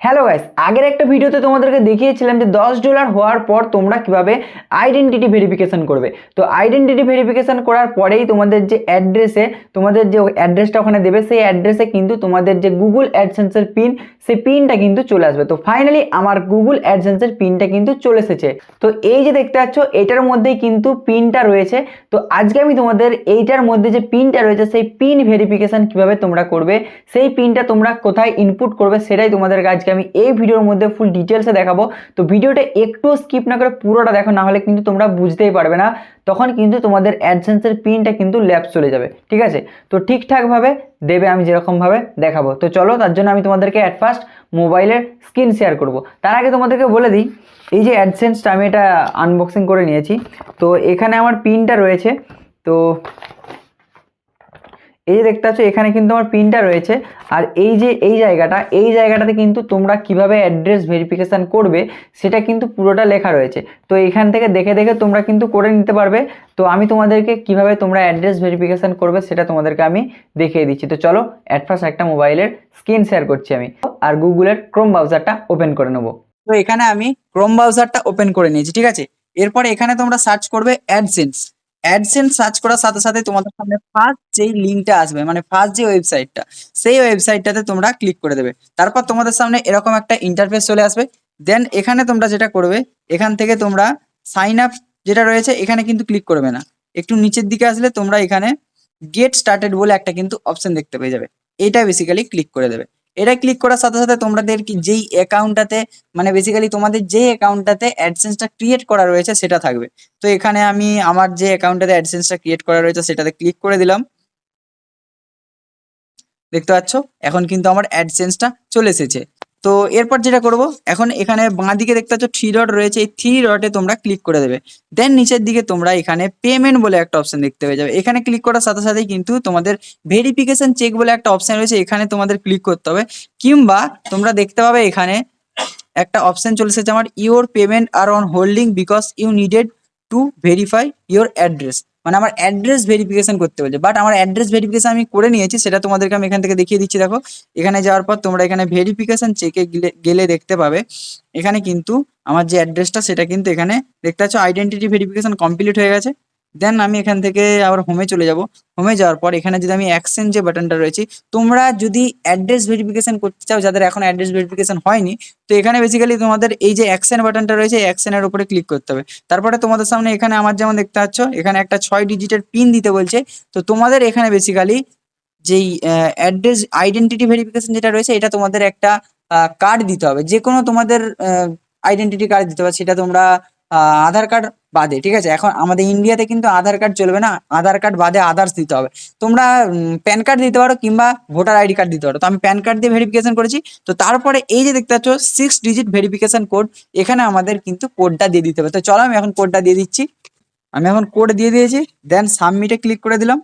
Hello guys, আগের একটা ভিডিওতে তোমাদেরকে দেখিয়েছিলাম যে $10 হওয়ার পর তোমরা কিভাবে আইডেন্টিটি ভেরিফিকেশন করবে। তো আইডেন্টিটি ভেরিফিকেশন করার পরেই তোমাদের যে অ্যাড্রেসে তোমাদের যে অ্যাড্রেসটা ওখানে দেবে, সেই অ্যাড্রেসে কিন্তু তোমাদের যে গুগল অ্যাডসেন্সের পিন, সেই পিনটা কিন্তু চলে আসবে। তো ফাইনালি আমার গুগল অ্যাডসেন্সের পিনটা কিন্তু চলে এসেছে। তো এই যে দেখতে পাচ্ছ, এটার মধ্যেই কিন্তু পিনটা রয়েছে। তো আজকে আমি তোমাদের এইটার মধ্যে যে পিনটা রয়েছে, সেই পিন ভেরিফিকেশন কিভাবে তোমরা করবে, সেই পিনটা তোমরা কোথায় ইনপুট করবে, সেটাই তোমাদের কাছে আমি এই ভিডিওর মধ্যে ফুল ডিটেলসে দেখাবো। তো ভিডিওটা একটু স্কিপ না করে পুরোটা দেখো, না হলে কিন্তু তোমরা বুঝতেই পারবে না, তখন কিন্তু তোমাদের অ্যাডসেন্সের পিনটা কিন্তু ল্যাপস চলে যাবে। ঠিক আছে, তো ঠিকঠাকভাবে দেবে আমি যেরকমভাবে দেখাবো। তো চলো, তার জন্য আমি তোমাদেরকে অ্যাট ফার্স্ট মোবাইলের স্ক্রিন শেয়ার করব। তার আগে তোমাদেরকে বলে দিই, এই যে অ্যাডসেন্সটা আমি এটা আনবক্সিং করে নিয়েছি। তো এখানে আমার পিনটা রয়েছে। তো এই যে দেখতে পাচ্ছ, এখানে কিন্তু আমার পিনটা রয়েছে। আর এই যে এই জায়গাটাতে কিন্তু তোমরা কিভাবে অ্যাড্রেস ভেরিফিকেশান করবে সেটা কিন্তু পুরোটা লেখা রয়েছে। তো এখান থেকে দেখে দেখে তোমরা কিন্তু করে নিতে পারবে। তো আমি তোমাদেরকে কিভাবে তোমরা অ্যাড্রেস ভেরিফিকেশান করবে সেটা তোমাদেরকে আমি দেখিয়ে দিচ্ছি। তো চলো, অ্যাট ফার্স্ট একটা মোবাইলের স্ক্রিন শেয়ার করছি আমি, আর গুগলের ক্রোম ব্রাউজারটা ওপেন করে নেবো। তো এখানে আমি ক্রোম ব্রাউজারটা ওপেন করে নিয়েছি, ঠিক আছে। এরপরে এখানে তোমরা সার্চ করবে অ্যাডসেন্স। অ্যাডসেন্স সার্চ করার সাথে সাথে তোমাদের সামনে ফার্স্ট যেই লিঙ্কটা আসবে, মানে ফার্স্ট যে ওয়েবসাইটটা, সেই ওয়েবসাইটটাতে তোমরা ক্লিক করে দেবে। তারপর তোমাদের সামনে এরকম একটা ইন্টারফেস চলে আসবে। দেন এখানে তোমরা যেটা করবে, এখান থেকে তোমরা সাইন আপ যেটা রয়েছে এখানে কিন্তু ক্লিক করবে না। একটু নিচের দিকে আসলে তোমরা এখানে গেট স্টার্টেড বলে একটা কিন্তু অপশন দেখতে পেয়ে যাবে। এইটা বেসিক্যালি ক্লিক করে দেবে। এটা ক্লিক করার সাথে সাথে তোমাদের কি যেই অ্যাকাউন্টটাতে, মানে বেসিক্যালি তোমাদের যে অ্যাকাউন্টটাতে অ্যাডসেন্সটা ক্রিয়েট করা রয়েছে সেটা থাকবে। তো এখানে আমি আমার যে অ্যাকাউন্টটাতে অ্যাডসেন্সটা ক্রিয়েট করা রয়েছে সেটাতে ক্লিক করে দিলাম। দেখতে পাচ্ছ, এখন কিন্তু আমার অ্যাডসেন্সটা চলে এসেছে। তো এরপর যেটা করব, এখন এখানে বাঁ দিকে দেখতে পাচ্ছ থ্রি ডট রয়েছে, এই থ্রি ডটে তোমরা ক্লিক করে দেবে। দেন নিচের দিকে তোমরা এখানে পেমেন্ট বলে একটা অপশন দেখতে পেয়ে যাবে। এখানে ক্লিক করার সাথে সাথেই কিন্তু তোমাদের ভেরিফিকেশন চেক বলে একটা অপশন রয়েছে, এখানে তোমাদের ক্লিক করতে হবে। কিংবা তোমরা দেখতে পাবে এখানে একটা অপশন চলে এসেছে আমার, your payment are on holding because you needed to verify your address. মানে আমার অ্যাড্রেস ভেরিফিকেশন করতে বলছে, বাট আমার অ্যাড্রেস ভেরিফিকেশন আমি করে নিয়েছি, সেটা তোমাদেরকে আমি এখান থেকে দেখিয়ে দিচ্ছি। দেখো, এখানে যাওয়ার পর তোমরা এখানে ভেরিফিকেশন চেকে গেলে দেখতে পাবে এখানে কিন্তু আমার যে অ্যাড্রেসটা সেটা কিন্তু এখানে দেখতে পাচ্ছ আইডেন্টিটি ভেরিফিকেশন কমপ্লিট হয়ে গেছে। দেন আমি এখান থেকে আবার হোমে চলে যাব। হোমে যাওয়ার পর এখানে যদি আমি অ্যাকশন যে বাটনটা রয়েছে, তোমরা যদি অ্যাড্রেস ভেরিফিকেশন করতে চাও, যাদের এখন অ্যাড্রেস ভেরিফিকেশন হয়নি, তো এখানে বেসিক্যালি তোমাদের এই যে অ্যাকশন বাটনটা রয়েছে, অ্যাকশনের উপরে ক্লিক করতে হবে। তারপরে তোমাদের সামনে এখানে আমার যেমন দেখতে পাচ্ছ, এখানে একটা 6 ডিজিটের পিন দিতে বলছে। তো তোমাদের এখানে বেসিক্যালি যেই অ্যাড্রেস আইডেন্টিটি ভেরিফিকেশন যেটা রয়েছে, এটা তোমাদের একটা কার্ড দিতে হবে, যে কোনো তোমাদের আইডেন্টিটি কার্ড দিতে হবে। সেটা তোমরা আধার কার্ড বাদে, ঠিক আছে, এখন আমাদের ইন্ডিয়াতে কিন্তু আধার কার্ড চলবে না, আধার কার্ড বাদে আদার্স দিতে হবে। তোমরা প্যান কার্ড দিতে পারো কিংবা ভোটার আইডি কার্ড দিতে পারো। তো আমি প্যান কার্ড দিয়ে ভেরিফিকেশন করেছি। তো তারপরে এই যে দেখতে পাচ্ছ 6 ডিজিট ভেরিফিকেশন কোড, এখানে আমাদের কিন্তু কোডটা দিয়ে দিতে হবে। তো চলো, আমি এখন কোডটা দিয়ে দিচ্ছি। আমি এখন কোড দিয়ে দিয়েছি। দেন সাবমিটে ক্লিক করে দিলাম।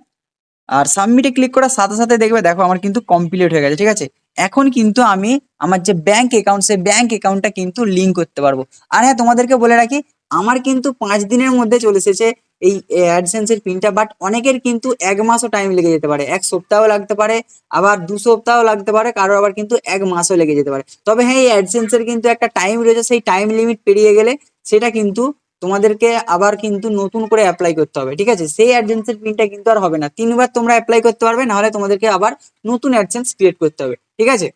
আর সাবমিটে ক্লিক করার সাথে সাথে দেখবে, দেখো আমার কিন্তু কমপ্লিট হয়ে গেছে, ঠিক আছে। এখন কিন্তু আমি আমার যে ব্যাংক অ্যাকাউন্ট, সেই ব্যাংক অ্যাকাউন্টটা কিন্তু লিঙ্ক করতে পারবো। আর হ্যাঁ, তোমাদেরকে বলে রাখি, আমার কিন্তু 5 দিনের মধ্যে চলে এসেছে এই অ্যাডসেন্সের পিনটা। বাট অনেকের কিন্তু 1 মাসও টাইম লেগে যেতে পারে, 1 সপ্তাহ লাগতে পারে, আবার 2 সপ্তাহ লাগতে পারে, কারো আবার কিন্তু 1 মাসও লেগে যেতে পারে। তবে হ্যাঁ, এই অ্যাডসেন্সের কিন্তু একটা টাইম রয়েছে, সেই টাইম লিমিট পেরিয়ে গেলে সেটা কিন্তু তোমাদেরকে আবার কিন্তু নতুন করে অ্যাপ্লাই করতে হবে, ঠিক আছে। সেই অ্যাডসেন্সের পিনটা কিন্তু আর হবে না, 3 বার তোমরা অ্যাপ্লাই করতে পারবে, নাহলে তোমাদেরকে আবার নতুন অ্যাডসেন্স ক্রিয়েট করতে হবে, ঠিক আছে।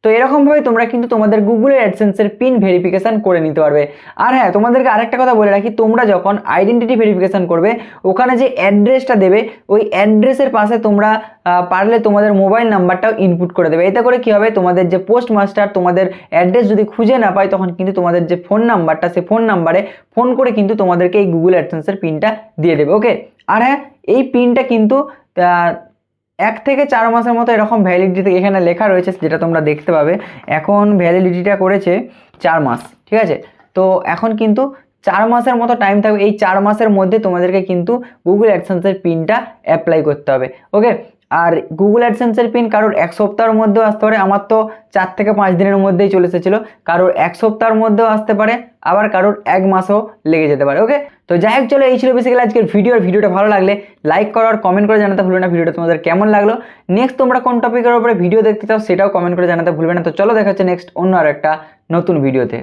তো এরকম ভাবে তোমরা কিন্তু তোমাদের গুগলের অ্যাডসেন্সের পিন ভেরিফিকেশন করে নিতে পারবে। আর হ্যাঁ, তোমাদেরকে আরেকটা কথা বলে রাখি, তোমরা যখন আইডেন্টিটি ভেরিফিকেশন করবে, ওখানে যে অ্যাড্রেসটা দেবে, ওই অ্যাড্রেসের পাশে তোমরা পারলে তোমাদের মোবাইল নাম্বারটাও ইনপুট করে দেবে। এতে করে কি হবে, তোমাদের যে পোস্ট মাস্টার তোমাদের অ্যাড্রেস যদি খুঁজে না পায়, তখন কিন্তু তোমাদের যে ফোন নাম্বারটা, সেই ফোন নাম্বারে ফোন করে কিন্তু তোমাদেরকে এই গুগল অ্যাডসেন্সের পিনটা দিয়ে দেবে। ওকে, আর হ্যাঁ, এই পিনটা কিন্তু 1 থেকে 4 মাসের মতো এরকম ভ্যালিডিটি এখানে লেখা রয়েছে, যেটা তোমরা দেখতে পাবে। এখন ভ্যালিডিটিটা করেছে 4 মাস, ঠিক আছে। তো এখন কিন্তু 4 মাসের মতো টাইম থাকবে। এই 4 মাসের মধ্যে তোমাদেরকে কিন্তু গুগল অ্যাডসেন্সের পিনটা অ্যাপ্লাই করতে হবে। ওকে, আর গুগল অ্যাডসেন্সের পিন কারোর 1 সপ্তাহের মধ্যেও আসতে পারে, আমার তো 4 থেকে 5 দিনের মধ্যেই চলে এসেছিলো, কারোর 1 সপ্তাহের মধ্যেও আসতে পারে, আবার কারোর 1 মাসও লেগে যেতে পারে। ওকে, তো যাই হোক চলো, এই ছিল বেসিক্যালি আজকের ভিডিওটা ভালো লাগলে লাইক করো আর কমেন্ট করে জানাতে ভুলবে না ভিডিওটা তোমাদের কেমন লাগলো। নেক্সট তোমরা কোন টপিকের উপরে ভিডিও দেখতে চাও সেটাও কমেন্ট করে জানাতে ভুলবে না। তো চলো দেখা হচ্ছে নেক্সট অন্য আর একটা নতুন ভিডিওতে।